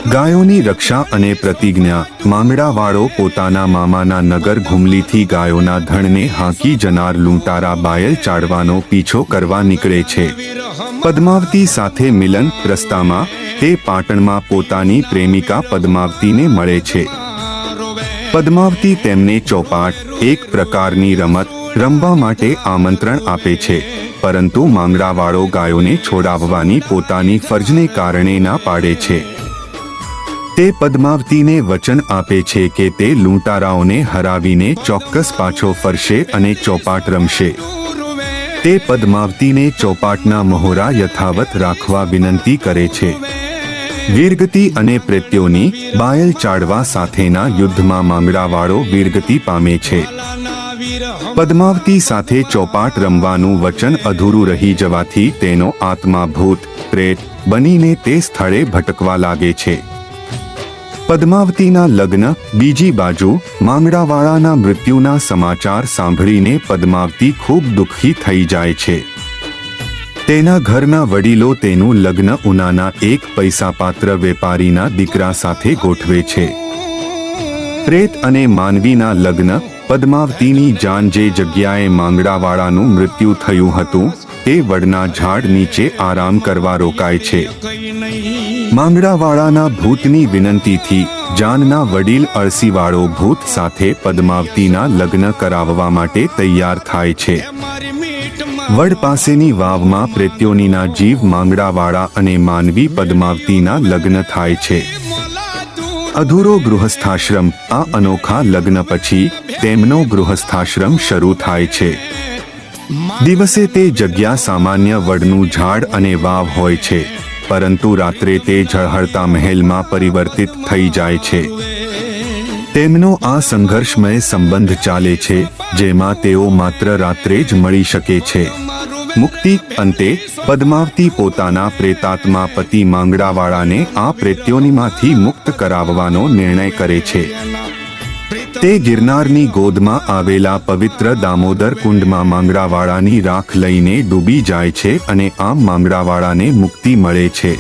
ગાયોની રક્ષા અને પ્રતિજ્ઞા। માંગડાવાળો પોતાના મામાના નગર ઘુમલીથી ગાયોના ધણને હાંકી જનાર લૂંટારા બાયલ ચાડવાનો પીછો કરવા નીકળે છે। પદ્માવતી સાથે મિલન રસ્તામાં તે પાટણમાં પોતાની પ્રેમિકા પદ્માવતીને મળે છે। પદ્માવતી તેમને ચોપાટ, એક પ્રકારની રમત રમવા માટે આમંત્રણ આપે છે, પરંતુ માંગડાવાળો ગાયોને છોડાવવાની પોતાની ફરજને કારણે ના પાડે છે। તે પદ્માવતીને વચન આપે છે કે તે લૂંટારાઓને હરાવીને ચોક્કસ પાછો ફરશે અને ચોપાટ રમશે। તે પદ્માવતીને ચોપાટના મહોરા યથાવત રાખવા વિનંતી કરે છે। વીરગતિ અને પ્રેત્યોની બાયલ ચાડવા સાથેના યુદ્ધમાં માંગડાવાળો વીરગતિ પામે છે। પદ્માવતી સાથે ચોપાટ રમવાનું વચન અધૂરું રહી જવાથી તેનો આત્મા ભૂત પ્રેત બનીને તે સ્થળે ભટકવા લાગે છે। પદ્માવતીના લગ્ન। બીજી બાજુ માંગડાવાળાના મૃત્યુના સમાચાર સાંભળીને પદ્માવતી ખૂબ દુઃખી થઈ જાય છે। તેના ઘરના વડીલો તેનું લગ્ન ઉનાના એક પૈસાપાત્ર વેપારીના દીકરા સાથે ગોઠવે છે। પ્રેત અને માનવીના લગ્ન। પદ્માવતીની જાન જે જગ્યાએ માંગડાવાળાનું મૃત્યુ થયું હતું તે વડના ઝાડ નીચે આરામ કરવા રોકાય છે। માંગડાવાળાના ભૂતની વિનંતીથી જાનના વડીલ અળસીવાળો ભૂત સાથે પદ્માવતીના લગ્ન કરાવવા માટે તૈયાર થાય છે। વડ પાસેની વાવમાં પ્રેત્યોનીના જીવ માંગડાવાળા અને માનવી પદ્માવતીના લગ્ન થાય છે। અધૂરો ગૃહસ્થાશ્રમ। આ અનોખા લગ્ન પછી તેમનો ગૃહસ્થાશ્રમ શરૂ થાય છે। દિવસે તે જગ્યા સામાન્ય વડનું ઝાડ અને વાવ હોય છે, પરંતુ રાત્રે તે ઝળહળતા મહેલમાં પરિવર્તિત થઈ જાય છે। તેમનો આ સંઘર્ષમય સંબંધ ચાલે છે, જેમાં તેઓ માત્ર રાત્રે જ મળી શકે છે। મુક્તિ। અંતે પદ્માવતી પોતાના પ્રેતાત્મા પતિ માંગડાવાળાને આ પ્રેત્યોનીમાંથી મુક્ત કરાવવાનો નિર્ણય કરે છે। તે ગિરનારની ગોદમાં આવેલા પવિત્ર દામોદર કુંડમાં માંગડાવાળાની રાખ લઈને ડૂબી જાય છે અને આમ માંગડાવાળાને મુક્તિ મળે છે।